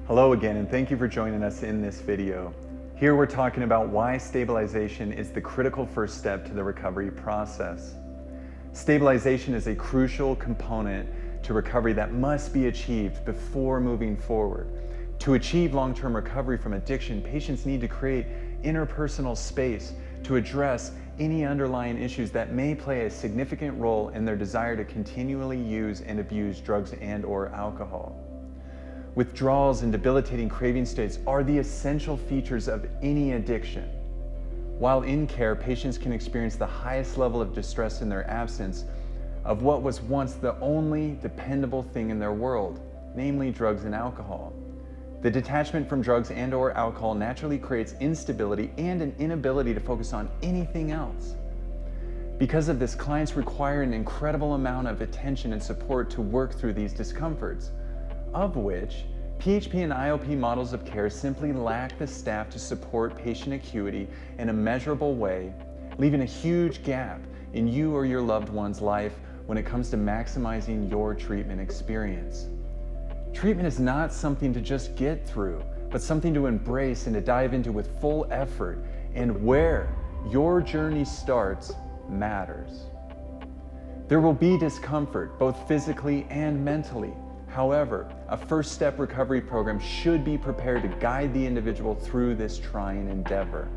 Hello again, and thank you for joining us in this video. Here we're talking about why stabilization is the critical first step to the recovery process. Stabilization is a crucial component to recovery that must be achieved before moving forward. To achieve long-term recovery from addiction, patients need to create interpersonal space to address any underlying issues that may play a significant role in their desire to continually use and abuse drugs and/or alcohol. Withdrawals and debilitating craving states are the essential features of any addiction. While in care, patients can experience the highest level of distress in their absence of what was once the only dependable thing in their world, namely drugs and alcohol. The detachment from drugs and/or alcohol naturally creates instability and an inability to focus on anything else. Because of this, clients require an incredible amount of attention and support to work through these discomforts, of which PHP and IOP models of care simply lack the staff to support patient acuity in a measurable way, leaving a huge gap in you or your loved one's life when it comes to maximizing your treatment experience. Treatment is not something to just get through, but something to embrace and to dive into with full effort, and where your journey starts matters. There will be discomfort, both physically and mentally. However, a first step recovery program should be prepared to guide the individual through this trying endeavor.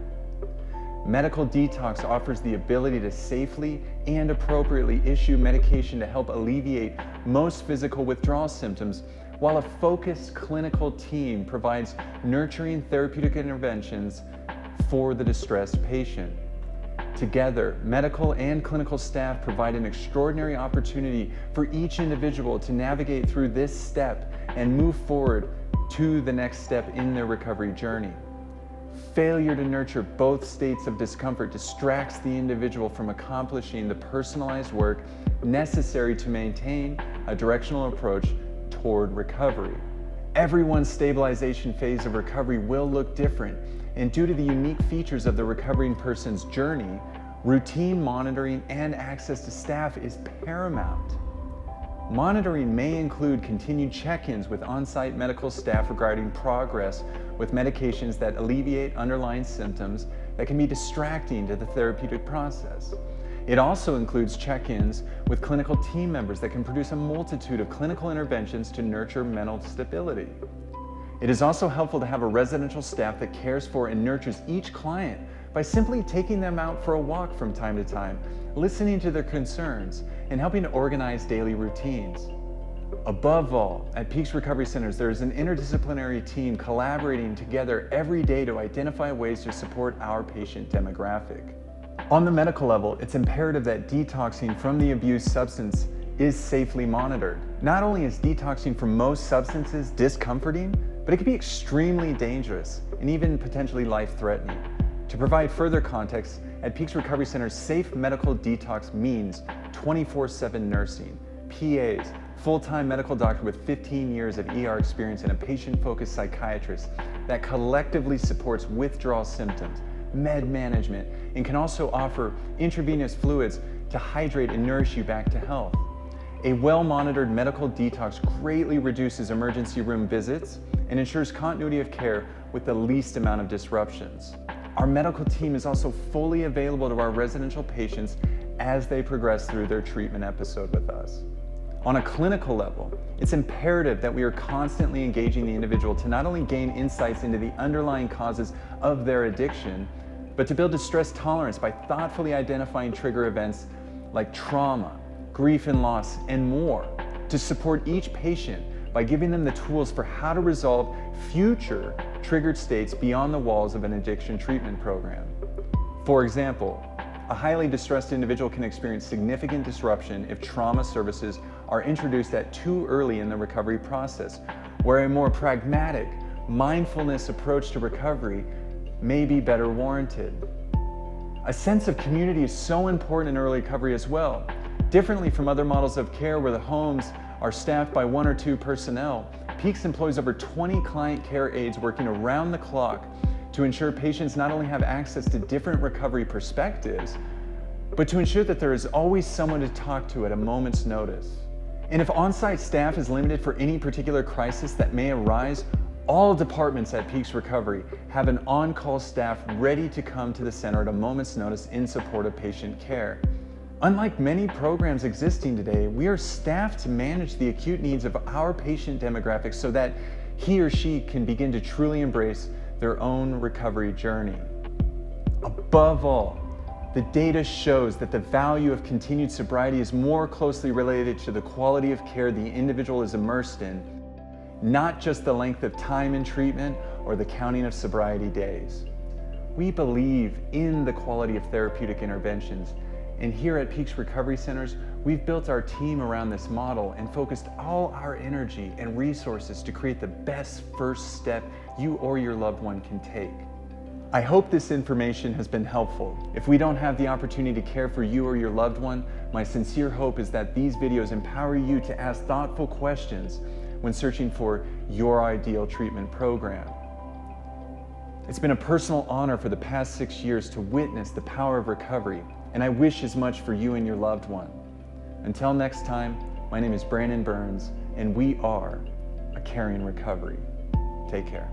Medical detox offers the ability to safely and appropriately issue medication to help alleviate most physical withdrawal symptoms, while a focused clinical team provides nurturing therapeutic interventions for the distressed patient. Together, medical and clinical staff provide an extraordinary opportunity for each individual to navigate through this step and move forward to the next step in their recovery journey. Failure to nurture both states of discomfort distracts the individual from accomplishing the personalized work necessary to maintain a directional approach toward recovery. Everyone's stabilization phase of recovery will look different, and due to the unique features of the recovering person's journey, routine monitoring and access to staff is paramount. Monitoring may include continued check-ins with on-site medical staff regarding progress with medications that alleviate underlying symptoms that can be distracting to the therapeutic process. It also includes check-ins with clinical team members that can produce a multitude of clinical interventions to nurture mental stability. It is also helpful to have a residential staff that cares for and nurtures each client by simply taking them out for a walk from time to time, listening to their concerns, and helping to organize daily routines. Above all, at Peaks Recovery Centers, there is an interdisciplinary team collaborating together every day to identify ways to support our patient demographic. On the medical level, it's imperative that detoxing from the abused substance is safely monitored. Not only is detoxing from most substances discomforting, but it can be extremely dangerous and even potentially life-threatening. To provide further context, at Peaks Recovery Centers, safe medical detox means 24/7 nursing, PAs, full-time medical doctor with 15 years of ER experience, and a patient-focused psychiatrist that collectively supports withdrawal symptoms, med management, and can also offer intravenous fluids to hydrate and nourish you back to health. A well-monitored medical detox greatly reduces emergency room visits and ensures continuity of care with the least amount of disruptions. Our medical team is also fully available to our residential patients as they progress through their treatment episode with us. On a clinical level, it's imperative that we are constantly engaging the individual to not only gain insights into the underlying causes of their addiction, but to build distress tolerance by thoughtfully identifying trigger events like trauma, grief and loss, and more, to support each patient by giving them the tools for how to resolve future triggered states beyond the walls of an addiction treatment program. For example, a highly distressed individual can experience significant disruption if trauma services are introduced at too early in the recovery process, where a more pragmatic, mindfulness approach to recovery may be better warranted. A sense of community is so important in early recovery as well. Differently from other models of care where the homes are staffed by 1 or 2 personnel, Peaks employs over 20 client care aides working around the clock to ensure patients not only have access to different recovery perspectives, but to ensure that there is always someone to talk to at a moment's notice. And if on-site staff is limited for any particular crisis that may arise, All departments at Peaks Recovery have an on-call staff ready to come to the center at a moment's notice in support of patient care. Unlike many programs existing today, we are staffed to manage the acute needs of our patient demographic so that he or she can begin to truly embrace their own recovery journey. Above all, the data shows that the value of continued sobriety is more closely related to the quality of care the individual is immersed in, not just the length of time in treatment or the counting of sobriety days. We believe in the quality of therapeutic interventions, and here at Peaks Recovery Centers, we've built our team around this model and focused all our energy and resources to create the best first step you or your loved one can take. I hope this information has been helpful. If we don't have the opportunity to care for you or your loved one, my sincere hope is that these videos empower you to ask thoughtful questions when searching for your ideal treatment program. It's been a personal honor for the past 6 years to witness the power of recovery, and I wish as much for you and your loved one. Until next time, my name is Brandon Burns, and we are A Caring Recovery. Take care.